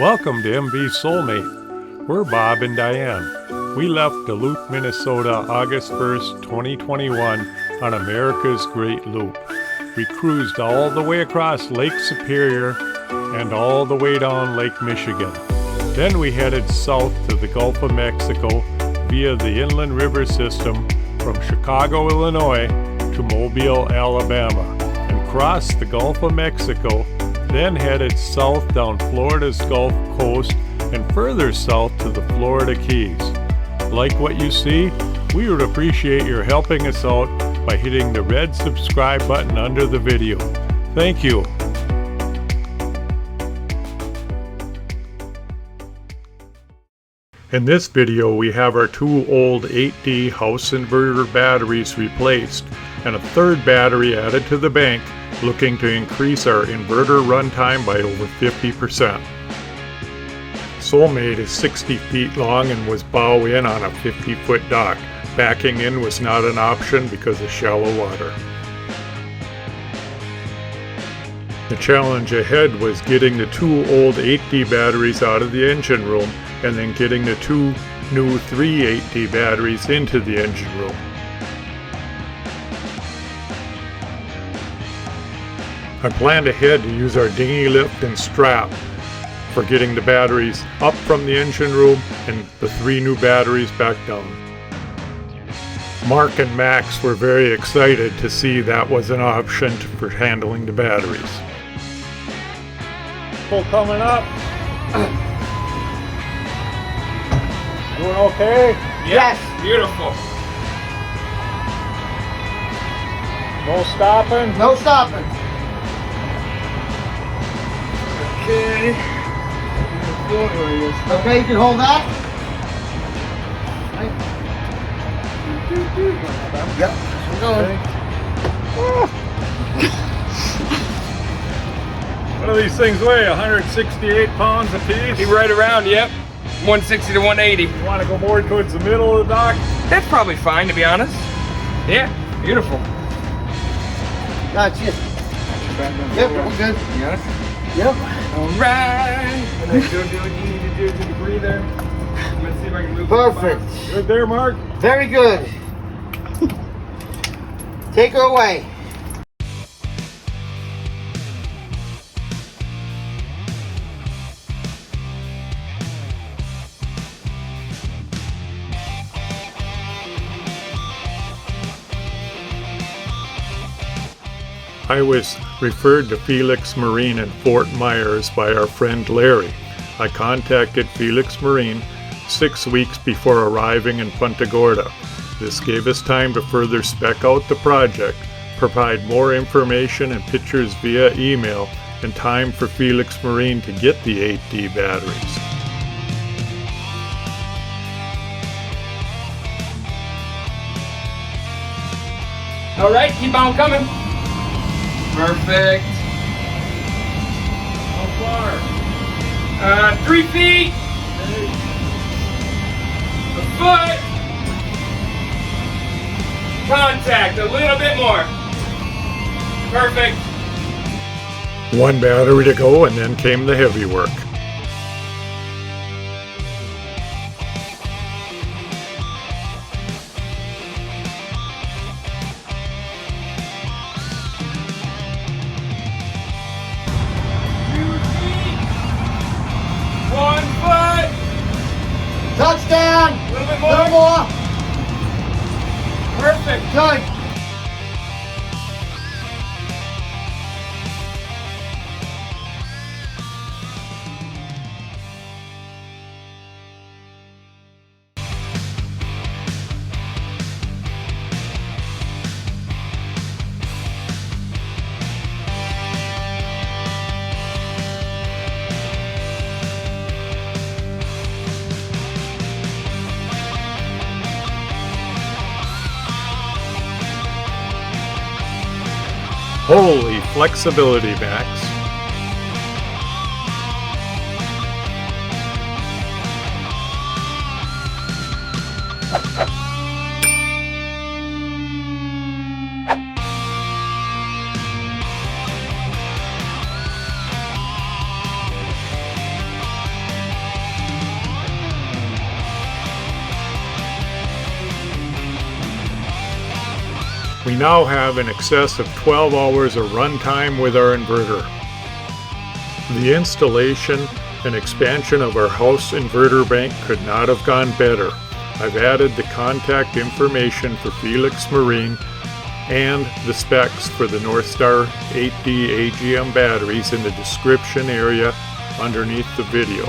Welcome to MV Soulmate. We're Bob and Diane. We left Duluth, Minnesota August 1st, 2021 on America's Great Loop. We cruised all the way across Lake Superior and all the way down Lake Michigan. Then we headed south to the Gulf of Mexico via the inland river system from Chicago, Illinois to Mobile, Alabama, and crossed the Gulf of Mexico, then headed south down Florida's Gulf Coast and further south to the Florida Keys. Like what you see? We would appreciate your helping us out by hitting the red subscribe button under the video. Thank you. In this video, we have our two old 8D house inverter batteries replaced and a third battery added to the bank, looking to increase our inverter runtime by over 50%. Soulmate is 60 feet long and was bow in on a 50-foot dock. Backing in was not an option because of shallow water. The challenge ahead was getting the two old 8D batteries out of the engine room and then getting the two new 3 8D batteries into the engine room. I planned ahead to use our dinghy lift and strap for getting the batteries up from the engine room and the 3 new batteries back down. Mark and Max were very excited to see that was an option for handling the batteries. People coming up. Doing okay? Yes. Beautiful. No stopping? No stopping. Okay. Okay, you can hold that. Yep. I'm going. What do these things weigh? 168 pounds a piece? Be right around, yep. 160 to 180. You want to go more towards the middle of the dock? That's probably fine, to be honest. Yeah, beautiful. That's it. Yep, we're good. You got it? Yep. All right. And then do what you need to do to the breather. Let's see if I can move. Perfect. Good there, Mark? Very good. Take her away. I was referred to Felix Marine in Fort Myers by our friend Larry. I contacted Felix Marine 6 weeks before arriving in Punta Gorda. This gave us time to further spec out the project, provide more information and pictures via email, and time for Felix Marine to get the 8D batteries. All right, keep on coming. Perfect. How far? 3 feet. A foot. Contact, a little bit more. Perfect. One battery to go, and then came the heavy work. Touchdown. A little bit A little more. more. Perfect. Good. Holy flexibility, Max. We now have in excess of 12 hours of runtime with our inverter. The installation and expansion of our house inverter bank could not have gone better. I've added the contact information for Felix Marine and the specs for the Northstar 8D AGM batteries in the description area underneath the video.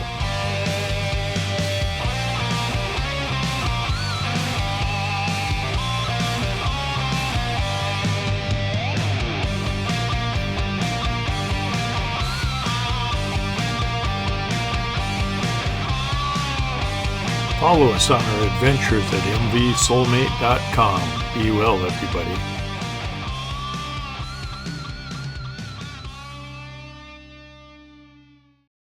Follow us on our adventures at mvsoulmate.com. Be well, everybody.